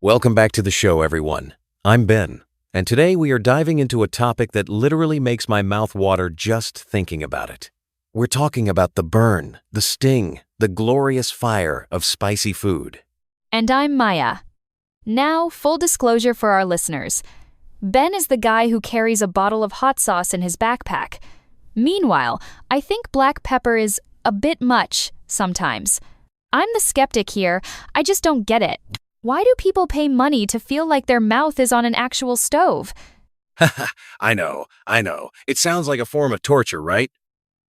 Welcome back to the show, everyone. I'm Ben, and today we are diving into a topic that literally makes my mouth water just thinking about it. We're talking about the burn, the sting, the glorious fire of spicy food. And I'm Maya. Now, full disclosure for our listeners. Ben is the guy who carries a bottle of hot sauce in his backpack. Meanwhile, I think black pepper is a bit much sometimes. I'm the skeptic here. I just don't get it. Why do people pay money to feel like their mouth is on an actual stove? I know. It sounds like a form of torture, right?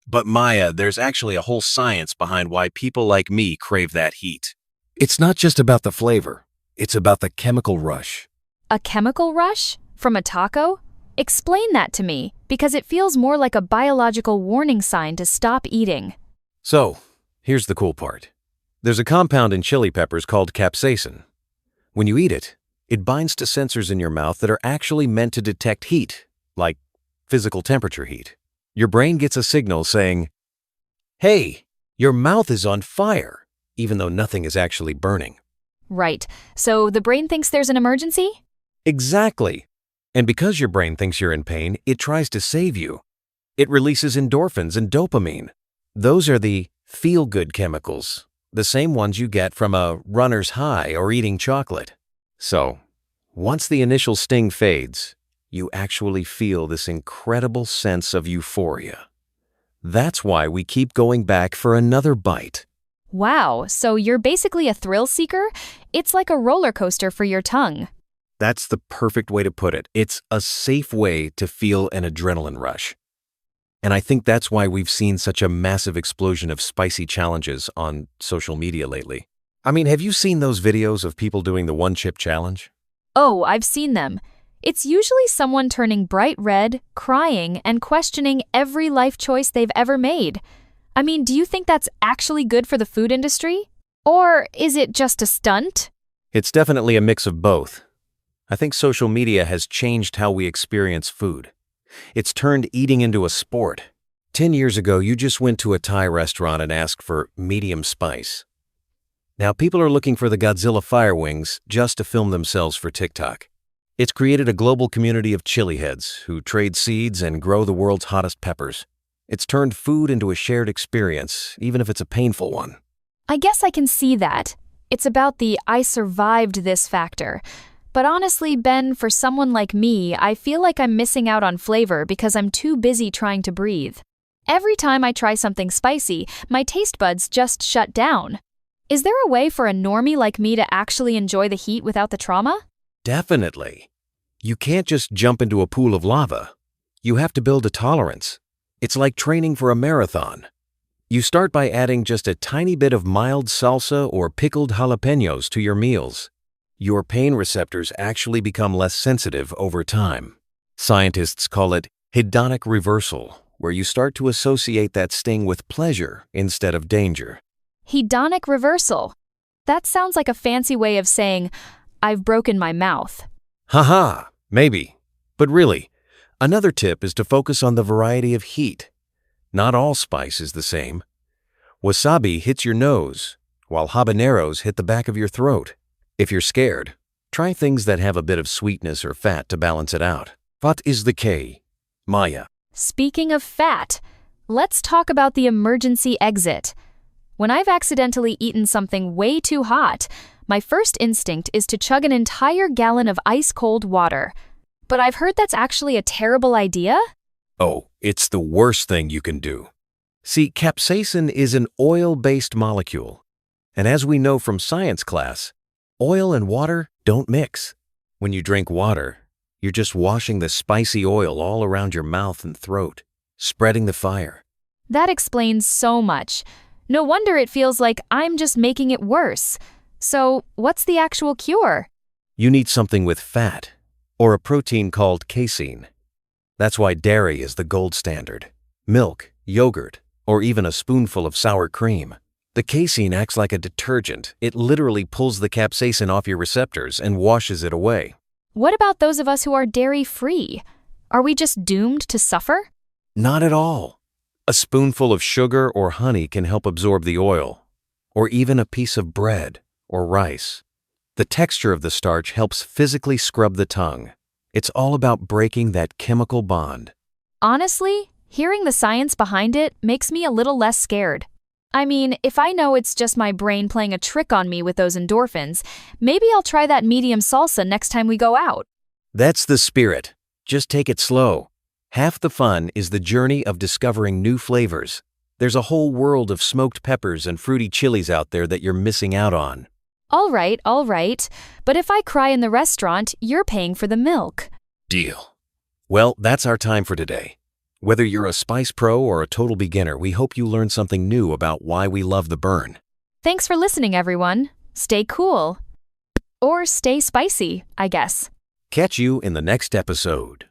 But Maya, there's actually a whole science behind why people like me crave that heat. It's not just about the flavor. It's about the chemical rush. A chemical rush? From a taco? Explain that to me, because it feels more like a biological warning sign to stop eating. So, here's the cool part. There's a compound in chili peppers called capsaicin. When you eat it, it binds to sensors in your mouth that are actually meant to detect heat, like physical temperature heat. Your brain gets a signal saying, "Hey, your mouth is on fire," even though nothing is actually burning. Right. So the brain thinks there's an emergency? Exactly. And because your brain thinks you're in pain, it tries to save you. It releases endorphins and dopamine. Those are the feel-good chemicals, the same ones you get from a runner's high or eating chocolate. So, once the initial sting fades, you actually feel this incredible sense of euphoria. That's why we keep going back for another bite. Wow, so you're basically a thrill seeker? It's like a roller coaster for your tongue. That's the perfect way to put it. It's a safe way to feel an adrenaline rush. And I think that's why we've seen such a massive explosion of spicy challenges on social media lately. I mean, have you seen those videos of people doing the one-chip challenge? Oh, I've seen them. It's usually someone turning bright red, crying, and questioning every life choice they've ever made. I mean, do you think that's actually good for the food industry? Or is it just a stunt? It's definitely a mix of both. I think social media has changed how we experience food. It's turned eating into a sport. 10 years ago, you just went to a Thai restaurant and asked for medium spice. Now people are looking for the Godzilla fire wings just to film themselves for TikTok. It's created a global community of chili heads who trade seeds and grow the world's hottest peppers. It's turned food into a shared experience, even if it's a painful one. I guess I can see that. It's about the I survived this factor. But honestly, Ben, for someone like me, I feel like I'm missing out on flavor because I'm too busy trying to breathe. Every time I try something spicy, my taste buds just shut down. Is there a way for a normie like me to actually enjoy the heat without the trauma? Definitely. You can't just jump into a pool of lava. You have to build a tolerance. It's like training for a marathon. You start by adding just a tiny bit of mild salsa or pickled jalapenos to your meals. Your pain receptors actually become less sensitive over time. Scientists call it hedonic reversal, where you start to associate that sting with pleasure instead of danger. Hedonic reversal. That sounds like a fancy way of saying, I've broken my mouth. Haha, maybe. But really, another tip is to focus on the variety of heat. Not all spice is the same. Wasabi hits your nose, while habaneros hit the back of your throat. If you're scared, try things that have a bit of sweetness or fat to balance it out. What is the K? Maya. Speaking of fat, let's talk about the emergency exit. When I've accidentally eaten something way too hot, my first instinct is to chug an entire gallon of ice-cold water. But I've heard that's actually a terrible idea? Oh, it's the worst thing you can do. See, capsaicin is an oil-based molecule. And as we know from science class, oil and water don't mix. When you drink water, you're just washing the spicy oil all around your mouth and throat, spreading the fire. That explains so much. No wonder it feels like I'm just making it worse. So, what's the actual cure? You need something with fat, or a protein called casein. That's why dairy is the gold standard. Milk, yogurt, or even a spoonful of sour cream. The casein acts like a detergent. It literally pulls the capsaicin off your receptors and washes it away. What about those of us who are dairy-free? Are we just doomed to suffer? Not at all. A spoonful of sugar or honey can help absorb the oil, or even a piece of bread or rice. The texture of the starch helps physically scrub the tongue. It's all about breaking that chemical bond. Honestly, hearing the science behind it makes me a little less scared. I mean, if I know it's just my brain playing a trick on me with those endorphins, maybe I'll try that medium salsa next time we go out. That's the spirit. Just take it slow. Half the fun is the journey of discovering new flavors. There's a whole world of smoked peppers and fruity chilies out there that you're missing out on. All right. But if I cry in the restaurant, you're paying for the milk. Deal. Well, that's our time for today. Whether you're a spice pro or a total beginner, we hope you learned something new about why we love the burn. Thanks for listening, everyone. Stay cool. Or stay spicy, I guess. Catch you in the next episode.